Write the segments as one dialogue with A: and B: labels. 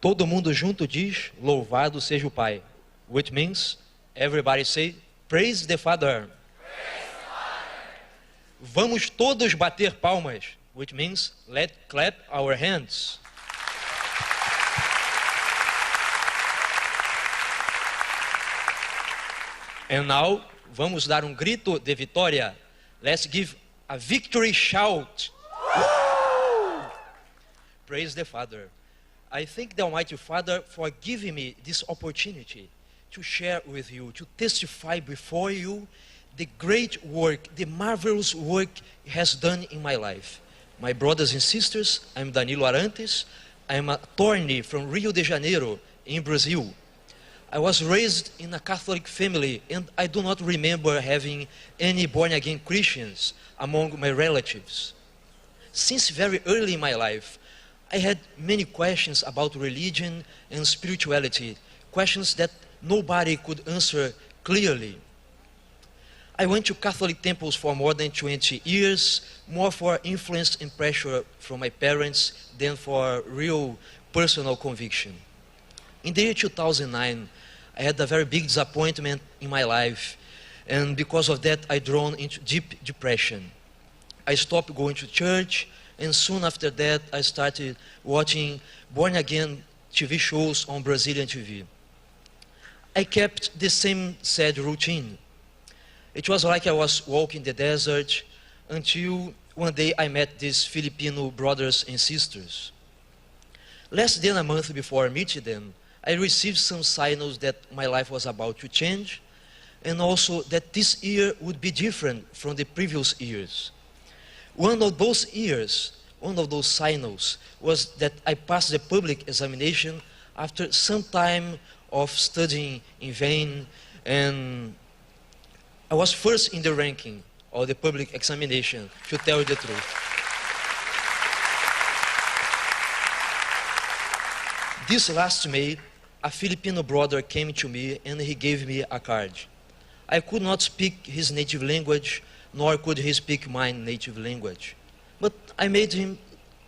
A: Todo mundo junto diz, louvado seja o Pai. Which means, everybody say, praise the Father. Vamos todos bater palmas. Which means, let's clap our hands. And now, vamos dar um grito de vitória. Let's give a victory shout. Praise the Father. I thank the Almighty Father for giving me this opportunity to share with you, to testify before you the great work, the marvelous work He has done in my life. My brothers and sisters, I'm Danilo Arantes. I'm an attorney from Rio de Janeiro in Brazil. I was raised in a Catholic family, and I do not remember having any born-again Christians among my relatives. Since very early in my life, I had many questions about religion and spirituality, questions that nobody could answer clearly. I went to Catholic temples for more than 20 years, more for influence and pressure from my parents than for real personal conviction. In the year 2009, I had a very big disappointment in my life, and because of that, I drawn into deep depression. I stopped going to church, and soon after that, I started watching born-again TV shows on Brazilian TV. I kept the same sad routine. It was like I was walking the desert until one day I met these Filipino brothers and sisters. Less than a month before meeting them, I received some signals that my life was about to change, and also that this year would be different from the previous years. One of those signals was that I passed the public examination after some time of studying in vain, and I was first in the ranking of the public examination, to tell you the truth. This last May, a Filipino brother came to me and he gave me a card. I could not speak his native language, nor could he speak my native language. But I made him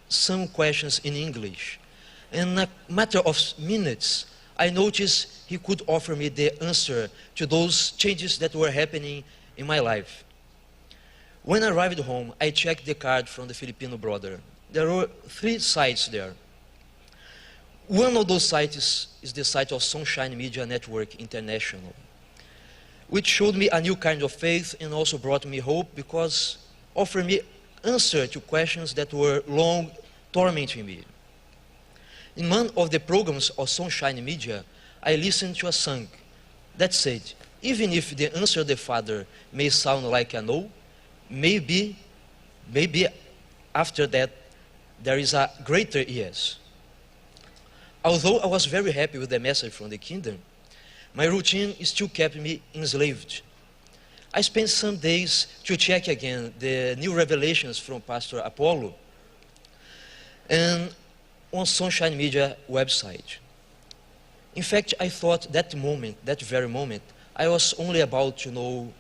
A: some questions in English. In a matter of minutes, I noticed he could offer me the answer to those changes that were happening in my life. When I arrived home, I checked the card from the Filipino brother. There were 3 sites there. One of those sites is the site of Sunshine Media Network International, which showed me a new kind of faith and also brought me hope because offered me answer to questions that were long tormenting me. In one of the programs of Sunshine Media, I listened to a song that said, even if the answer of the Father may sound like a no, maybe after that there is a greater yes. Although I was very happy with the message from the kingdom, my routine still kept me enslaved. I spent some days to check again the new revelations from Pastor Apollo and on Sunshine Media website. In fact, I thought that very moment, I was only about to know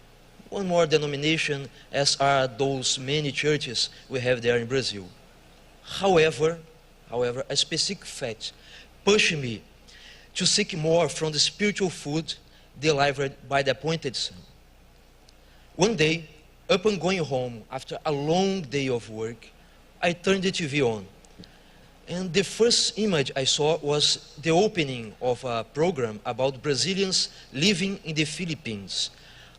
A: one more denomination, as are those many churches we have there in Brazil. However, a specific fact pushed me to seek more from the spiritual food delivered by the appointed Son. One day, upon going home after a long day of work, I turned the TV on. And the first image I saw was the opening of a program about Brazilians living in the Philippines.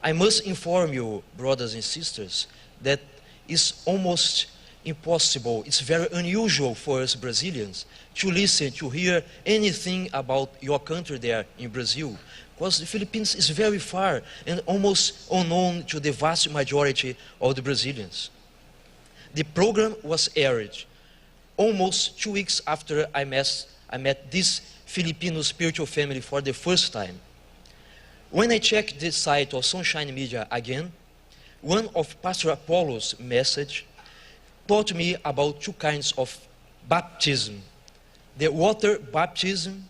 A: I must inform you, brothers and sisters, that it's almost impossible, it's very unusual for us Brazilians to listen, to hear anything about your country there in Brazil, because the Philippines is very far and almost unknown to the vast majority of the Brazilians. The program was aired almost 2 weeks after I met this Filipino spiritual family for the first time. When I checked the site of Sunshine Media again, one of Pastor Apollo's message taught me about 2 kinds of baptism. The water baptism,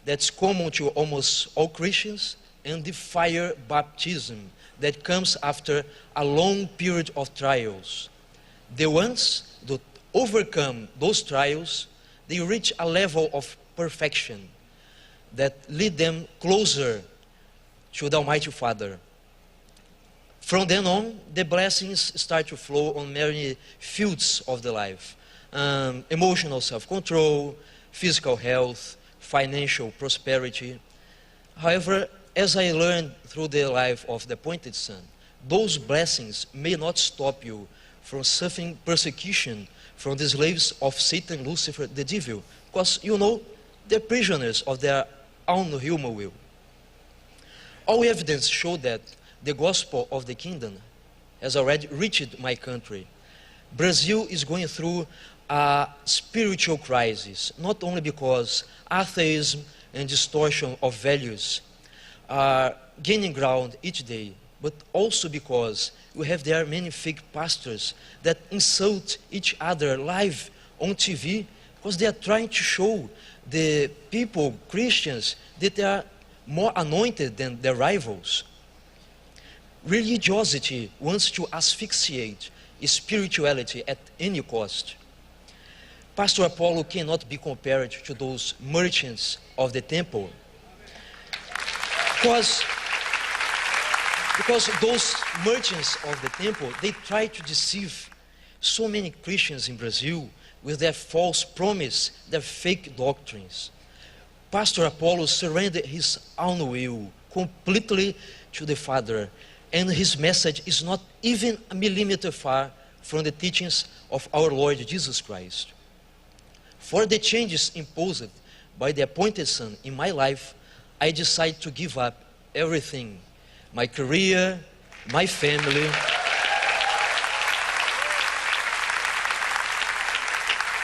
A: that's common to almost all Christians, and the fire baptism that comes after a long period of trials. The ones that overcome those trials, they reach a level of perfection that lead them closer to the Almighty Father. From then on, the blessings start to flow on many fields of the life. Emotional self-control, physical health, financial prosperity. However, as I learned through the life of the appointed son, those blessings may not stop you from suffering persecution from the slaves of Satan, Lucifer, the devil, because, you know, they're prisoners of their own human will. All evidence show that the gospel of the kingdom has already reached my country. Brazil is going through a spiritual crisis, not only because atheism and distortion of values are gaining ground each day, but also because we have there many fake pastors that insult each other live on TV because they are trying to show the people, Christians, that they are more anointed than their rivals. Religiosity wants to asphyxiate spirituality at any cost. Pastor Apollo cannot be compared to those merchants of the temple. Because those merchants of the temple, they try to deceive so many Christians in Brazil with their false promise, their fake doctrines. Pastor Apollo surrendered his own will completely to the Father, and his message is not even a millimeter far from the teachings of our Lord Jesus Christ. For the changes imposed by the appointed son in my life, I decided to give up everything, my career, my family,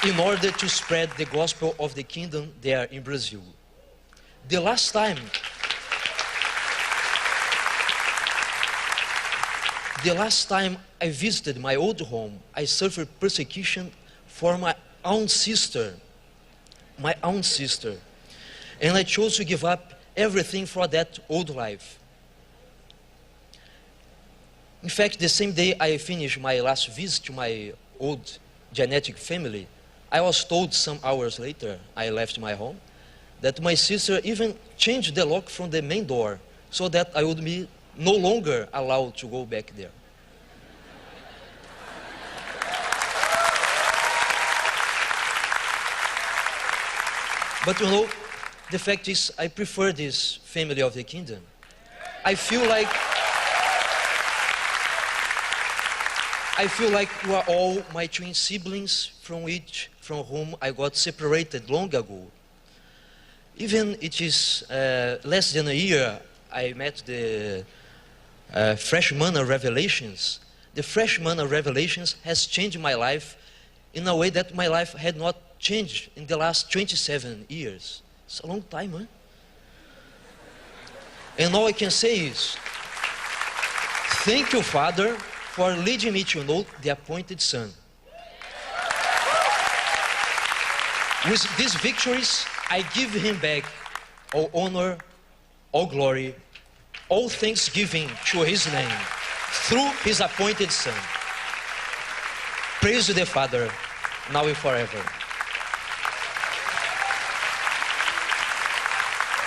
A: in order to spread the gospel of the kingdom there in Brazil. The last time I visited my old home, I suffered persecution for my own sister, and I chose to give up everything for that old life. In fact, the same day I finished my last visit to my old genetic family, I was told some hours later, I left my home, that my sister even changed the lock from the main door so that I would be no longer allowed to go back there. But you know, the fact is, I prefer this family of the kingdom. I feel like you are all my twin siblings from whom I got separated long ago. Even it is less than a year I met the fresh manna revelations. The fresh manna revelations has changed my life in a way that my life had not changed in the last 27 years. It's a long time, huh? And all I can say is, thank you, Father, for leading me to know the appointed Son. With these victories, I give him back all honor, all glory, all thanksgiving to his name, through his appointed Son. Praise to the Father, now and forever.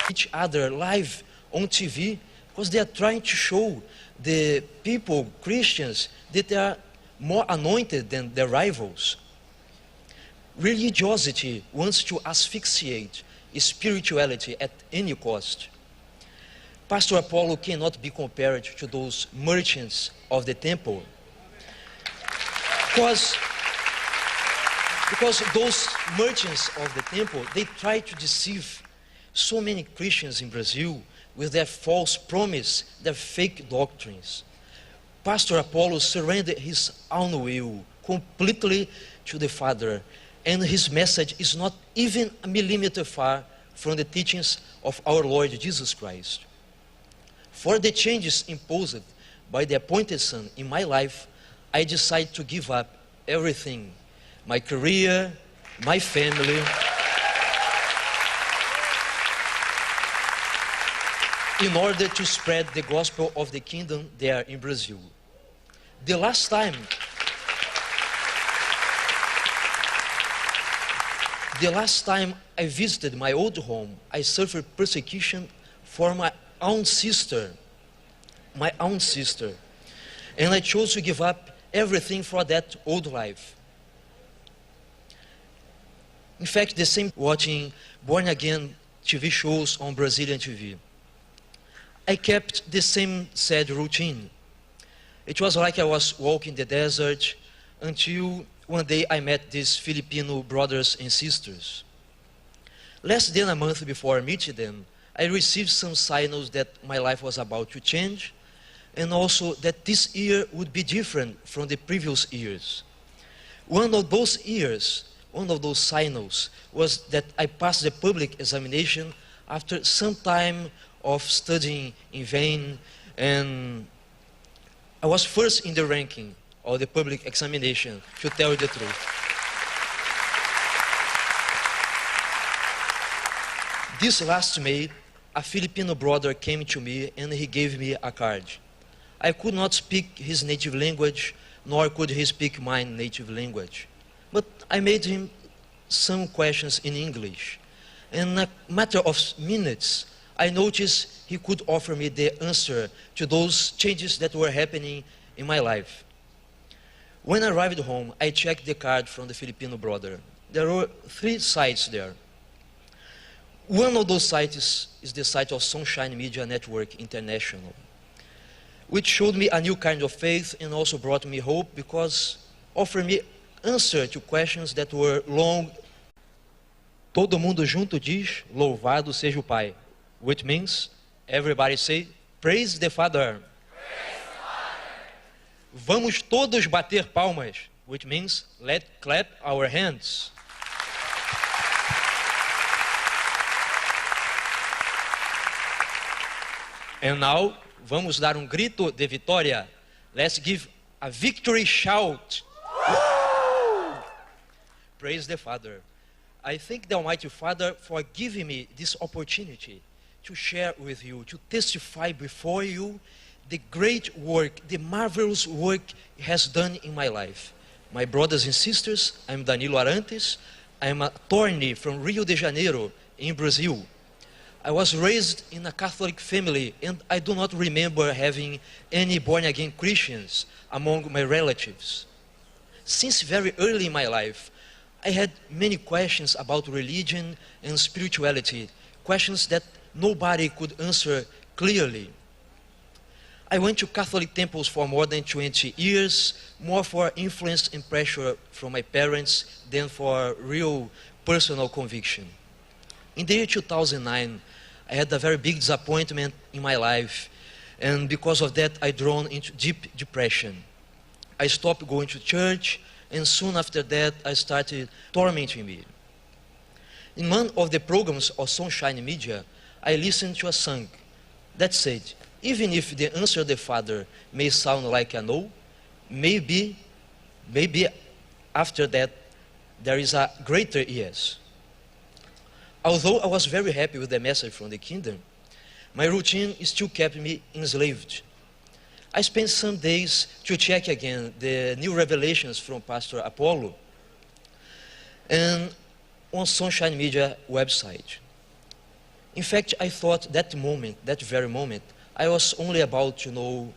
A: Each other live on TV because they are trying to show the people, Christians, that they are more anointed than their rivals. Religiosity wants to asphyxiate spirituality at any cost. Pastor Apollo cannot be compared to those merchants of the temple. Because those merchants of the temple, they try to deceive so many Christians in Brazil with their false promise, their fake doctrines. Pastor Apollo surrendered his own will completely to the Father, and his message is not even a millimeter far from the teachings of our Lord Jesus Christ. For the changes imposed by the appointed Son in my life, I decided to give up everything, my career, my family, in order to spread the gospel of the kingdom there in Brazil. The last time The last time I visited my old home, I suffered persecution for my own sister. And I chose to give up everything for that old life. In fact, the same watching born-again TV shows on Brazilian TV. I kept the same sad routine. It was like I was walking the desert until one day I met these Filipino brothers and sisters. Less than a month before meeting them, I received some signals that my life was about to change, and also that this year would be different from the previous years. One of those signals was that I passed the public examination after some time of studying in vain, and I was first in the ranking of the public examination, to tell you the truth. This last May, a Filipino brother came to me and he gave me a card. I could not speak his native language, nor could he speak my native language. But I made him some questions in English. In a matter of minutes, I noticed he could offer me the answer to those changes that were happening in my life. When I arrived home, I checked the card from the Filipino brother. There were 3 sites there. One of those sites is the site of Sunshine Media Network International, which showed me a new kind of faith and also brought me hope because offered me answer to questions that were long. Todo mundo junto diz, louvado seja o Pai, which means, everybody say, praise the Father. Praise the Father. Vamos todos bater palmas, which means, let's clap our hands. And now, vamos dar grito de vitória. Let's give a victory shout. Praise the Father. I thank the Almighty Father for giving me this opportunity to share with you, to testify before you the great work, the marvelous work He has done in my life. My brothers and sisters, I'm Danilo Arantes. I'm an attorney from Rio de Janeiro in Brazil. I was raised in a Catholic family, and I do not remember having any born-again Christians among my relatives. Since very early in my life, I had many questions about religion and spirituality, questions that nobody could answer clearly. I went to Catholic temples for more than 20 years, more for influence and pressure from my parents than for real personal conviction. In the year 2009, I had a very big disappointment in my life, and because of that, I drawn into deep depression. I stopped going to church, and soon after that, I started tormenting me. In one of the programs of Sunshine Media, I listened to a song that said, even if the answer of the Father may sound like a no, maybe after that, there is a greater yes. Although I was very happy with the message from the kingdom, my routine still kept me enslaved. I spent some days to check again the new revelations from Pastor Apollo and on Sunshine Media website. In fact, I thought that very moment, I was only about to know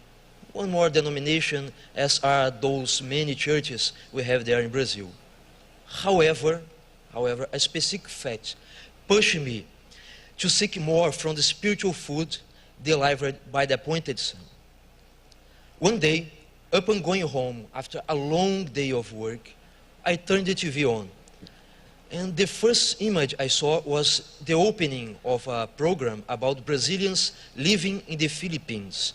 A: one more denomination, as are those many churches we have there in Brazil. However, a specific fact pushed me to seek more from the spiritual food delivered by the appointed Son. One day, upon going home after a long day of work, I turned the TV on. And the first image I saw was the opening of a program about Brazilians living in the Philippines.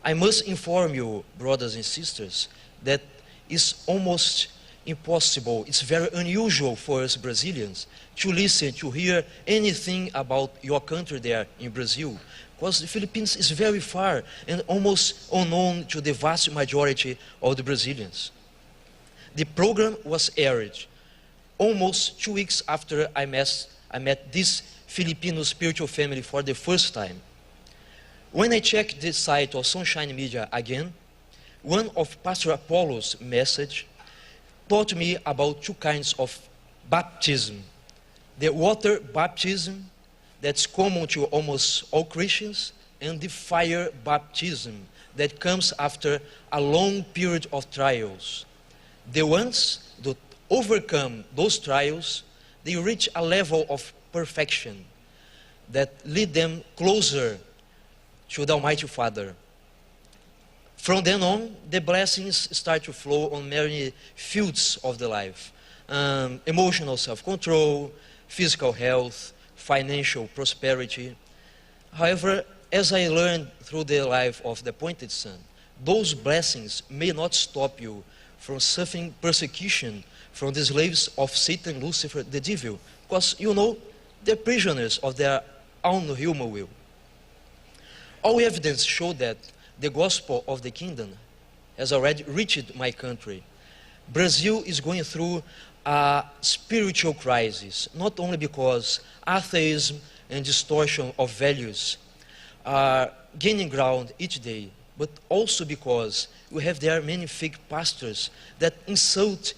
A: I must inform you, brothers and sisters, that it's almost impossible, it's very unusual for us Brazilians to listen, to hear anything about your country there in Brazil, because the Philippines is very far and almost unknown to the vast majority of the Brazilians. The program was aired almost 2 weeks after I met this Filipino spiritual family for the first time. When I checked the site of Sunshine Media again, one of Pastor Apollo's message taught me about 2 kinds of baptism. the water baptism that's common to almost all Christians, and the fire baptism that comes after a long period of trials. The ones that overcome those trials, they reach a level of perfection that lead them closer to the Almighty Father. From then on, the blessings start to flow on many fields of the life. Emotional self-control, physical health, financial prosperity. However, as I learned through the life of the appointed son, those blessings may not stop you from suffering persecution from the slaves of Satan, Lucifer, the devil, because you know they're prisoners of their own human will. All evidence show that the gospel of the kingdom has already reached my country. Brazil is going through a spiritual crisis, not only because atheism and distortion of values are gaining ground each day, but also because we have there many fake pastors that insult